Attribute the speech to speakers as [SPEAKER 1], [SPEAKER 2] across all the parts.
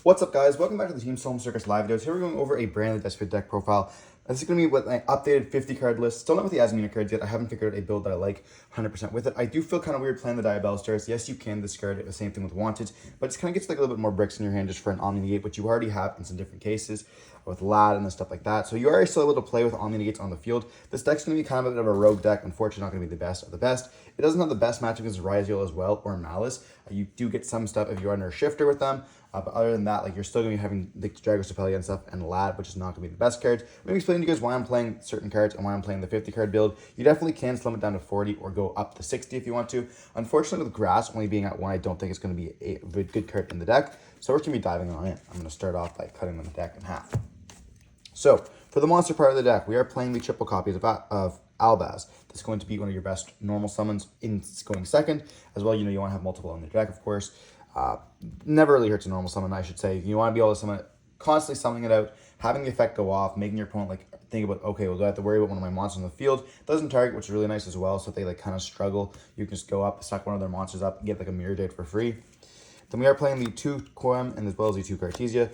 [SPEAKER 1] What's up, guys? Welcome back to the Team Home Circus live videos. Here we're going over a brand new Despia deck profile. This is going to be with my updated 50 card list. Still not with the Asmina cards yet. I haven't figured out a build that I like 100% with it. I do feel kind of weird playing the Diabell Stars. Yes, you can discard it. The same thing with Wanted, but it kind of gets like a little bit more bricks in your hand just for an Omni Negate, which you already have in some different cases with Lad and stuff like that. So you are still able to play with Omni Negates on the field. This deck's going to be kind of a bit of a rogue deck. Unfortunately, not going to be the best of the best. It doesn't have the best matchup against Ryziel as well, or Malice. You do get some stuff if you're under a shifter with them. But other than that, like, you're still going to be having the Dragos Sepelia and stuff and Lad, which is not going to be the best cards. Let me explain to you guys why I'm playing certain cards and why I'm playing the 50 card build. You definitely can slim it down to 40 or go up to 60 if you want to. Unfortunately, with Grass only being at 1, I don't think it's going to be a good card in the deck. So we're going to be diving on it. I'm going to start off by cutting the deck in half. So for the monster part of the deck, we are playing the triple copies of Albaz. This is going to be one of your best normal summons in going second. As well, you want to have multiple in the deck, of course. Never really hurts a normal summon, I should say. You want to be able to summon it, constantly summoning it out, having the effect go off, making your opponent like think about, okay, well, do I have to worry about one of my monsters on the field? It doesn't target, which is really nice as well. So if they like kind of struggle, you can just go up, suck one of their monsters up, get like a mirror date for free. Then we are playing the 2 Quem and as well as the 2 Cartesia.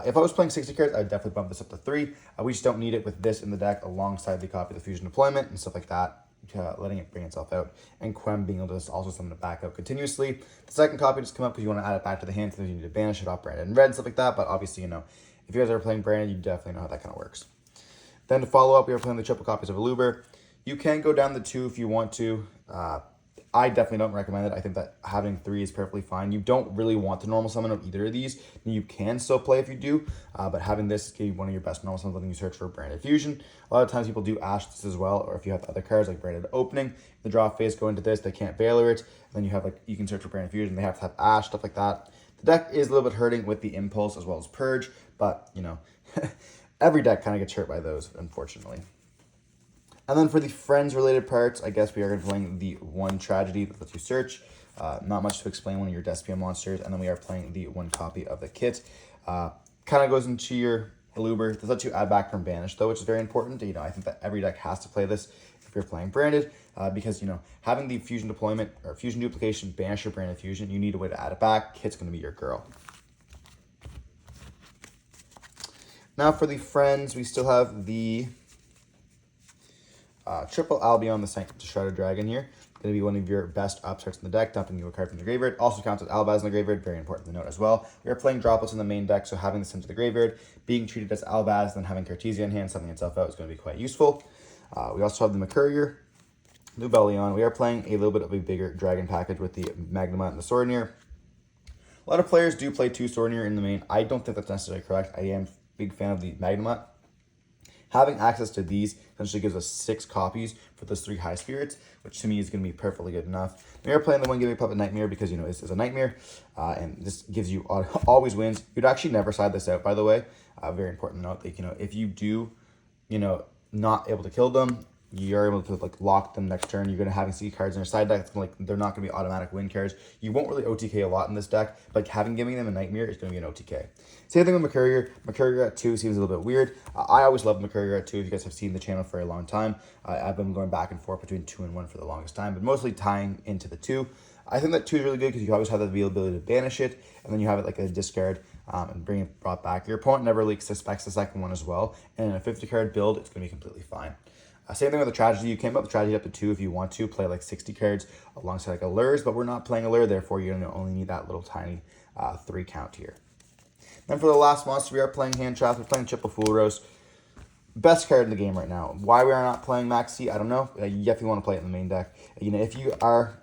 [SPEAKER 1] If I was playing 60 cards, I'd definitely bump this up to 3. We just don't need it with this in the deck alongside the copy of the Fusion Deployment and stuff like that. Letting it bring itself out, and Quem being able to also summon it back out continuously. The second copy just come up because you want to add it back to the hand, so you need to banish it off branded and red and stuff like that. But obviously, if you guys are playing branded, you definitely know how that kind of works. Then to follow up, we are playing the triple copies of Aluber. You can go down the 2 if you want to. I definitely don't recommend it. I think that having 3 is perfectly fine. You don't really want the normal summon of either of these. You can still play if you do, but having this is one of your best normal summons when you search for branded fusion. A lot of times people do Ash this as well, or if you have other cards like branded opening, the draw phase go into this, they can't Baylor it. And then you have you can search for branded fusion, they have to have Ash, stuff like that. The deck is a little bit hurting with the Impulse as well as Purge, but every deck kind of gets hurt by those, unfortunately. And then for the friends-related parts, I guess we are going to be playing the 1 Tragedy that lets you search. Not much to explain, one of your Despia monsters. And then we are playing the 1 copy of the kit. Kind of goes into your Aluber. This lets you add back from Banish, though, which is very important. I think that every deck has to play this if you're playing branded. Because, having the Fusion Deployment or Fusion Duplication, Banish or Branded Fusion, you need a way to add it back. Kit's going to be your girl. Now for the friends, we still have the triple Albion, the Sanctum Shrouded Dragon here. Going to be one of your best upstarts in the deck, dumping you a card from the graveyard. Also counts as Albaz in the graveyard, very important to note as well. We are playing droplets in the main deck, so having this into the graveyard, being treated as Albaz, then having Cartesia in hand, something itself out is going to be quite useful. We also have the Mercurier, Lubellion. We are playing a little bit of a bigger dragon package with the Magnemite and the Sorneer. A lot of players do play 2 Sorneer in the main. I don't think that's necessarily correct. I am a big fan of the Magnemite. Having access to these essentially gives us 6 copies for those 3 high spirits, which to me is going to be perfectly good enough. We are playing the 1 Gimmick Puppet Nightmare because, this is a nightmare, and this gives you always wins. You'd actually never side this out, by the way. Very important to note that, if you do, not able to kill them, you're able to lock them next turn. You're going to have C cards in your side deck. They're not going to be automatic win cards. You won't really OTK a lot in this deck, but giving them a Nightmare is going to be an OTK. Same thing with Mercurier. Mercurier at 2 seems a little bit weird. I always love Mercurier at 2. If you guys have seen the channel for a long time, I've been going back and forth between 2 and 1 for the longest time, but mostly tying into the 2. I think that 2 is really good because you always have the availability to banish it, and then you have it like a discard and bring it brought back. Your opponent never really suspects the second one as well, and in a 50 card build, it's going to be completely fine. Same thing with the Tragedy. You can up the Tragedy up to 2 if you want to. Play 60 cards alongside Allures, but we're not playing Allure, therefore you're going to only need that little tiny 3 count here. Then for the last monster, we are playing Hand Trap. We're playing Triple Fool Roast. Best card in the game right now. Why we are not playing Maxi, I don't know. You definitely want to play it in the main deck. If you are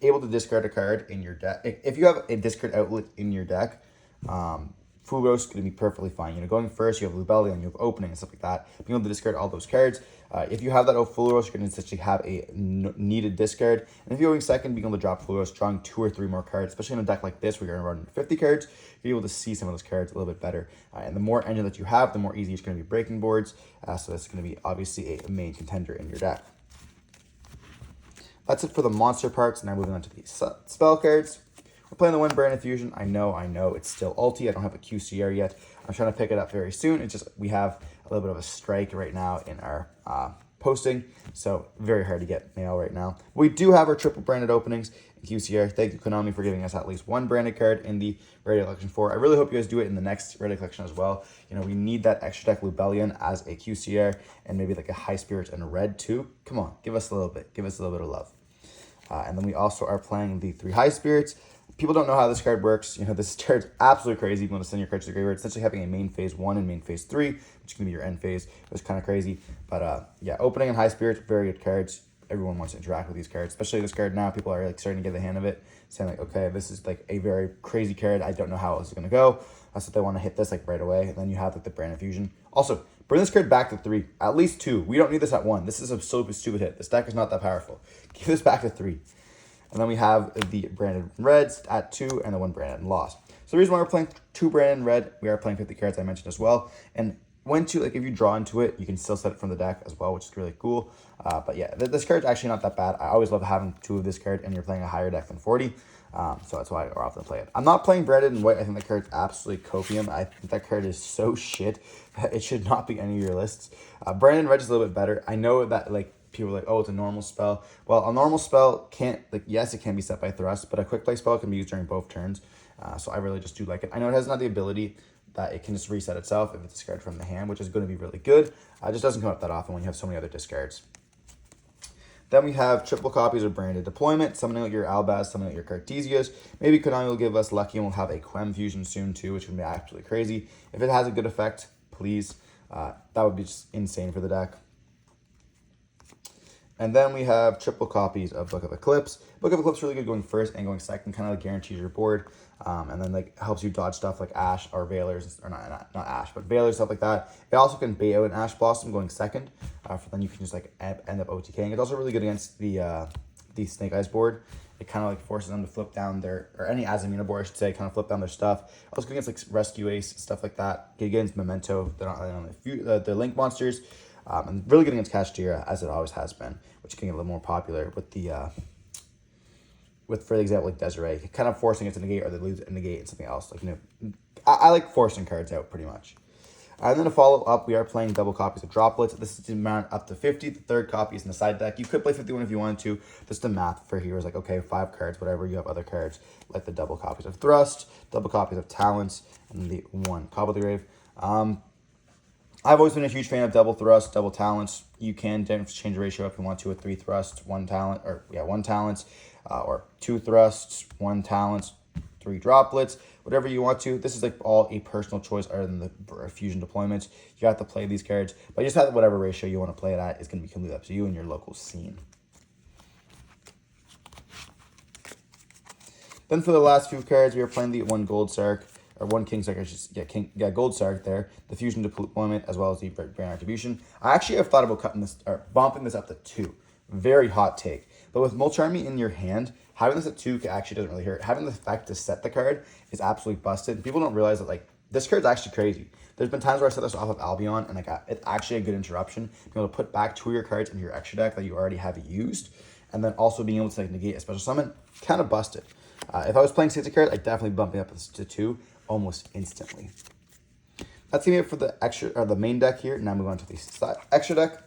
[SPEAKER 1] able to discard a card in your deck, if you have a discard outlet in your deck, Fool Roast is going to be perfectly fine. Going first, you have Lubellion, you have Opening and stuff like that. Being able to discard all those cards. If you have that Fool Roast, you're going to essentially have a needed discard. And if you're going second, being able to drop Fool Roast, drawing 2 or 3 more cards, especially in a deck like this where you're going to run 50 cards, you're able to see some of those cards a little bit better. And the more engine that you have, the more easy it's going to be breaking boards. So that's going to be obviously a main contender in your deck. That's it for the monster parts. Now moving on to the spell cards. We're playing the 1 Branded Fusion. I know, it's still ulti. I don't have a QCR yet. I'm trying to pick it up very soon. It's just, we have a little bit of a strike right now in our posting, so very hard to get mail right now. We do have our triple branded openings QCR. Thank you, Konami, for giving us at least one branded card in the Rare Collection 4. I really hope you guys do it in the next Rare Collection as well. You know, we need that extra deck Lubellion as a QCR and maybe like a High Spirits and a red too. Come on, give us a little bit. Give us a little bit of love. And then we also are playing the 3 High Spirits. People don't know how this card works. You know, this card's absolutely crazy. You want to send your cards to the graveyard. Essentially having a main phase 1 and main phase 3, which can be your end phase. It was kind of crazy. But yeah, opening and High Spirits, very good cards. Everyone wants to interact with these cards, especially this card now. People are like starting to get the hand of it, saying like, okay, this is like a very crazy card. I don't know how else it's going to go. That's what they want to hit this like right away. And then you have like the Brand Infusion. Also, bring this card back to 3, at least 2. We don't need this at 1. This is a so stupid hit. This deck is not that powerful. Give this back to 3. And then we have the branded reds at 2 and the 1 branded and lost. So the reason why we're playing 2 branded red, we are playing 50 cards, I mentioned as well. And when to, like, if you draw into it, you can still set it from the deck as well, which is really cool. But yeah, this card's actually not that bad. I always love having 2 of this card, and you're playing a higher deck than 40. So that's why I often play it. I'm not playing branded and white. I think that card's absolutely copium. I think that card is so shit that it should not be any of your lists. Branded red is a little bit better. I know that, like, people are like, oh, it's a normal spell. Well, a normal spell can't, like, yes, it can be set by thrust, but a quick play spell can be used during both turns. So I really just do like it. I know it has not the ability that it can just reset itself if it's discarded from the hand, which is going to be really good. It just doesn't come up that often when you have so many other discards. Then we have triple copies of Branded Deployment, summoning out your Albaz, summoning out your Cartesias. Maybe Konami will give us lucky and we'll have a Quem Fusion soon too, which would be absolutely crazy. If it has a good effect, please. That would be just insane for the deck. And then we have triple copies of Book of Eclipse. Book of Eclipse is really good going first and going second, kind of like guarantees your board. And then like helps you dodge stuff like Ash or Veilers, or not Ash, but Veilers, stuff like that. It also can bait out an Ash Blossom going second. For then you can just like end up OTKing. It's also really good against the Snake Eyes board. It kind of like forces them to flip down their, or any Azamina board I should say, kind of flip down their stuff. Also good against like Rescue Ace, stuff like that. Good against Memento, they're not on the Link monsters. And really good against Kashtira, as it always has been, which can get a little more popular with the, for example, like Desiree, kind of forcing it to negate, or they lose it to negate and something else. Like, you know, I like forcing cards out pretty much. And then to follow up, we are playing double copies of Droplets. This is the amount up to 50. The third copy is in the side deck. You could play 51 if you wanted to. Just the math for here is like, okay, 5 cards, whatever. You have other cards, like the double copies of Thrust, double copies of Talents, and the 1 Cobble the Grave. I've always been a huge fan of double thrust, double talents. You can change the ratio if you want to with 3 thrusts, 1 talent, or yeah, 1 talents, or 2 thrusts, 1 talents, 3 droplets, whatever you want to. This is like all a personal choice other than the fusion deployments. You have to play these cards, but just have whatever ratio you want to play it at is going to be completely up to you and your local scene. Then for the last few cards, we are playing the 1 Gold Sark. Or 1 King Sark, Gold Sark there, the Fusion Deployment, as well as the Brand Attribution. I actually have thought about cutting this, or bumping this up to 2. Very hot take. But with Mulch Army in your hand, having this at 2 actually doesn't really hurt. Having the effect to set the card is absolutely busted. People don't realize that, like, this card's actually crazy. There's been times where I set this off of Albion, and like it's actually a good interruption. Being able to put back 2 of your cards into your extra deck that you already have used, and then also being able to like negate a special summon, kind of busted. If I was playing 60 cards, I'd definitely bump it up to 2. Almost instantly. That's gonna be it for the extra, or the main deck here. Now move on to the extra deck.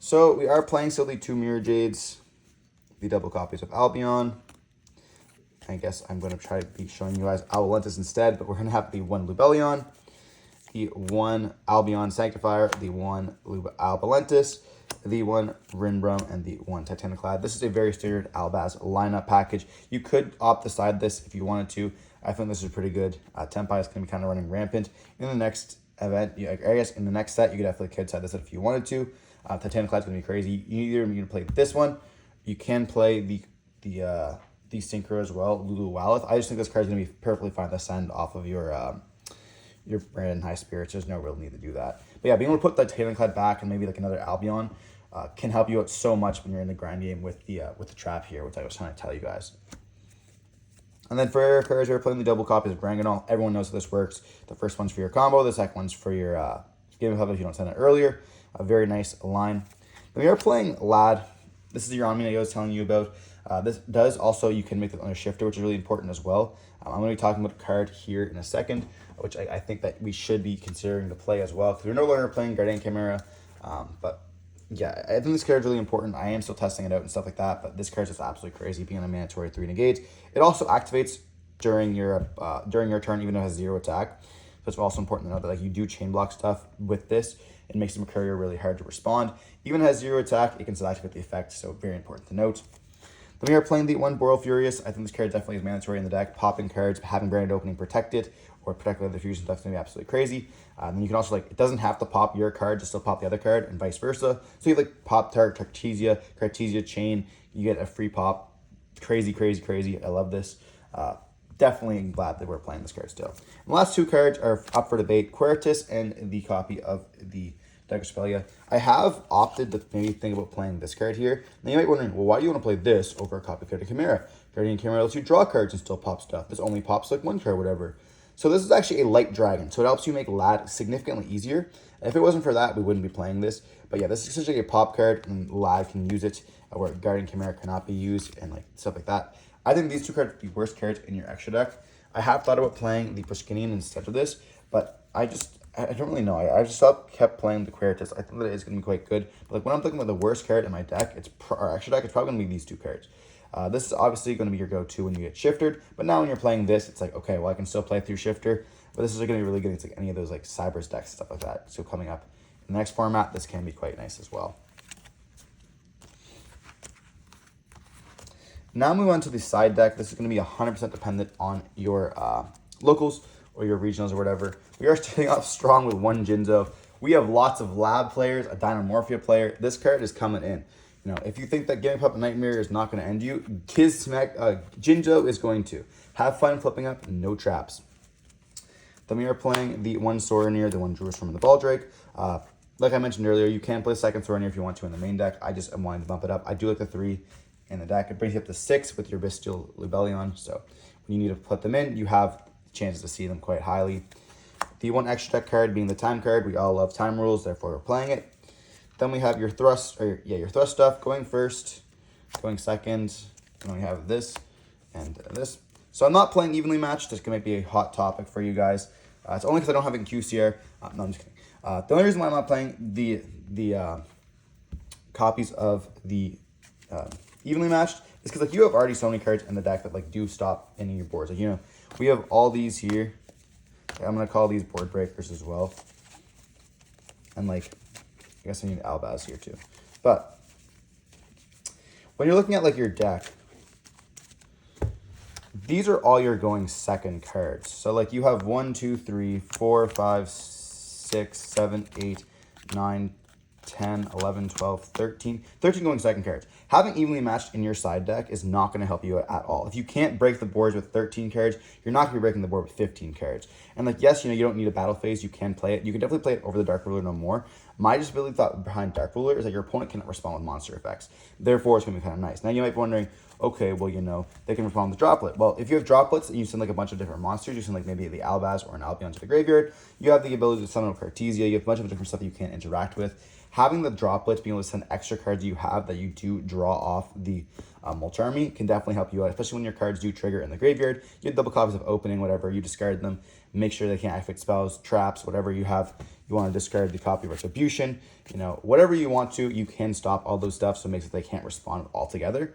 [SPEAKER 1] So we are playing still the 2 Mirror Jades, the double copies of Albion. I guess I'm gonna try to be showing you guys Owlentus instead, but we're gonna have the 1 Lubellion, the 1 Albion Sanctifier, the 1 Albalentus, the 1 Rinbrum, and the 1 Titaniclad. This is a very standard Albaz lineup package. You could opt to side this if you wanted to. I think this is pretty good. Tempai is going to be kind of running rampant. In the next event, I guess in the next set, you could definitely side this if you wanted to. Titaniclad is going to be crazy. You're going to play this one. You can play the Synchro as well, Lulu Walleth. I just think this card is going to be perfectly fine to send off of your Branded High Spirits. There's no real need to do that. But yeah, being able to put the Titaniclad back and maybe like another Albion can help you out so much when you're in the grind game with the trap here, which I was trying to tell you guys. And then for cards, we're playing the double copies of Branganol. Everyone knows how this works. The first one's for your combo. The second one's for your game of if you don't send it earlier. A very nice line. Then we are playing Lad. This is your Omni I was telling you about. This does also, you can make it on a shifter, which is really important as well. I'm going to be talking about a card here in a second, which I think that we should be considering to play as well, because we're no longer playing Guardian Chimera. But Yeah, I think this card is really important. I am still testing it out and stuff like that, but this card is just absolutely crazy, being a mandatory 3 negate. It also activates during your turn, even though it has 0 attack. So it's also important to know that like you do chain block stuff with this. It makes the Mercurial really hard to respond. Even has 0 attack, it can still activate the effect, so very important to note. Then we are playing the 1 Boreal Furious. I think this card definitely is mandatory in the deck. Popping cards, having Branded Opening protected, or protect with other fusions, that's going to be absolutely crazy. Then you can also, like, it doesn't have to pop your card to still pop the other card, and vice versa. So you have, like, pop target, Cartesia, Chain, you get a free pop. Crazy, crazy, crazy. I love this. Definitely glad that we're playing this card still. And the last 2 cards are up for debate, Quiritus and the copy of the Despia. I have opted to maybe think about playing this card here. Now you might be wondering, well, why do you want to play this over a copy of Guardian Chimera? Guardian Chimera lets you draw cards and still pop stuff. This only pops like 1 card, whatever. So this is actually a light dragon, so it helps you make Lad significantly easier. If it wasn't for that, we wouldn't be playing this. But yeah, this is essentially a pop card, and Lad can use it, where Guardian Chimera cannot be used, and like stuff like that. I think these 2 cards are the worst cards in your extra deck. I have thought about playing the Pushkinian instead of this, but I don't really know. I just kept playing the Quiritus. I think that it is going to be quite good. But like when I'm thinking about the worst card in my deck, our extra deck, it's probably going to be these 2 cards. This is obviously going to be your go-to when you get shifted. But now when you're playing this, it's like, okay, well, I can still play through shifter. But this is going to be really good against like any of those like Cybers decks, stuff like that. So coming up in the next format, this can be quite nice as well. Now move on to the side deck. This is going to be 100% dependent on your locals or your regionals or whatever. We are starting off strong with 1 Jinzo. We have lots of lab players, a Dynamorphia player. This card is coming in. You know, if you think that Giving Pup a Nightmare is not going to end you, Jinzo is going to. Have fun flipping up, no traps. Then we are playing the 1 Sorinier, the 1 Jerusalem, and the Baldrake. Like I mentioned earlier, you can play 2nd Sorinier if you want to in the main deck. I just am wanting to bump it up. I do like the 3 in the deck. It brings you up to 6 with your Bestial Lubellion. So when you need to put them in, you have chances to see them quite highly. The 1 extra deck card being the time card. We all love time rules, therefore we're playing it. Then we have your thrust, your thrust stuff going first, going second. And then we have this and this. So I'm not playing evenly matched. This might be a hot topic for you guys. It's only because I don't have it in QCR. No, I'm just kidding. The only reason why I'm not playing the copies of the evenly matched is because like you have already so many cards in the deck that like do stop any of your boards. Like, you know, we have all these here. I'm gonna call these board breakers as well. And like, I guess I need Albaz here too. But when you're looking at like your deck, these are all your going second cards. So like you have 1, 2, 3, 4, 5, 6, 7, 8, 9, 10, 11, 12, 13. 13 going second cards. Having evenly matched in your side deck is not going to help you at all. If you can't break the boards with 13 cards, you're not going to be breaking the board with 15 cards. And like, yes, you know, you don't need a battle phase. You can play it. You can definitely play it over the Dark Ruler no more. My just really thought behind Dark Ruler is that your opponent cannot respond with monster effects. Therefore, it's going to be kind of nice. Now, you might be wondering, okay, well, you know, they can respond with Droplet. Well, if you have Droplets and you send like a bunch of different monsters, you send like maybe the Albaz or an Albion to the graveyard, you have the ability to summon a Cartesia. You have a bunch of different stuff that you can interact with. Having the Droplets, being able to send extra cards you have that you do draw off the Mulch Army can definitely help you out, especially when your cards do trigger in the graveyard. You have double copies of Opening, whatever, you discard them. Make sure they can't activate spells, traps, whatever you have. You want to discard the copy of Retribution. You know, whatever you want to, you can stop all those stuff, so it makes it they can't respond altogether,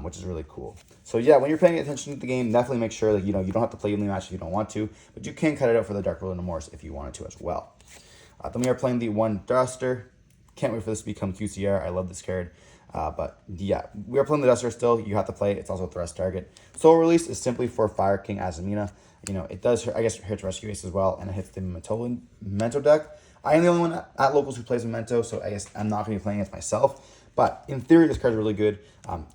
[SPEAKER 1] which is really cool. So yeah, when you're paying attention to the game, definitely make sure that, you know, you don't have to play evenly match if you don't want to, but you can cut it out for the Dark Ruler No Remorse if you wanted to as well. Then we are playing the 1 Duster. Can't wait for this to become QCR. I love this card. But yeah, we are playing the Duster still. You have to play it. It's also a thrust target. Soul Release is simply for Fire King Azamina. You know, it does, I guess, it hits Rescue Ace as well, and it hits the Memento deck. I am the only one at locals who plays Memento, so I guess I'm not going to be playing it myself. But in theory, this card is really good.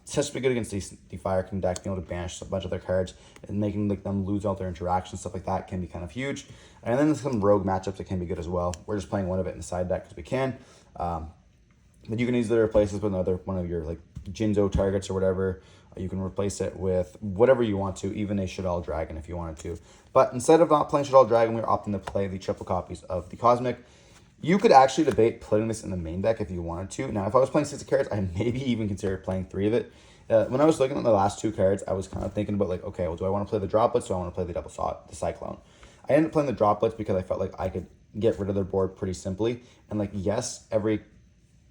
[SPEAKER 1] It's just to be good against the Fire King deck, being able to banish a bunch of their cards and making like them lose all their interactions, stuff like that can be kind of huge. And then there's some rogue matchups that can be good as well. We're just playing one of it in the side deck because we can. But you can easily replace this with another one of your like Jinzo targets or whatever. You can replace it with whatever you want to, even a Shadal Dragon if you wanted to. But instead of not playing Shadal Dragon, we're opting to play the triple copies of the Cosmic. You could actually debate putting this in the main deck if you wanted to. Now, if I was playing 6 cards, I maybe even consider playing 3 of it. When I was looking at the last 2 cards, I was kind of thinking about like, okay, well, do I want to play the Droplets or do I want to play the the Cyclone? I ended up playing the Droplets because I felt like I could get rid of their board pretty simply. And like, yes, every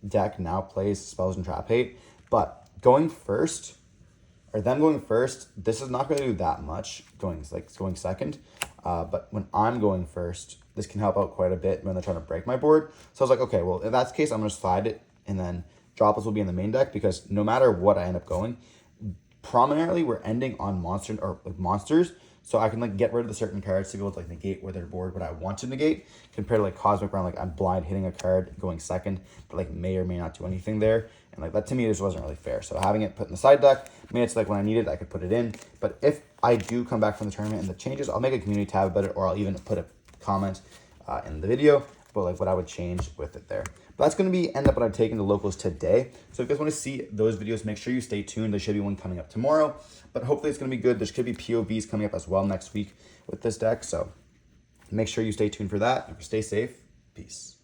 [SPEAKER 1] deck now plays Spells and Trap Hate, but going first, or them going first, this is not going to do that much going second. But when I'm going first, this can help out quite a bit when they're trying to break my board. So I was like, okay, well, in that case, I'm going to slide it, and then Droplets will be in the main deck, because no matter what I end up going, prominently we're ending on monsters, so I can like get rid of the certain cards to be able to like negate where their board what I want to negate, compared to like Cosmic Round, like I'm blind hitting a card going second that like may or may not do anything there, and like that to me just wasn't really fair. So having it put in the side deck made it so like when I need it I could put it in. But if I do come back from the tournament and the changes, I'll make a community tab about it, or I'll even put a comment in the video about like what I would change with it there. But that's going to be end up what I've taken to locals today. So if you guys want to see those videos, make sure you stay tuned. There should be one coming up tomorrow, but hopefully it's going to be good. There could be POVs coming up as well next week with this deck. So make sure you stay tuned for that. Stay safe. Peace.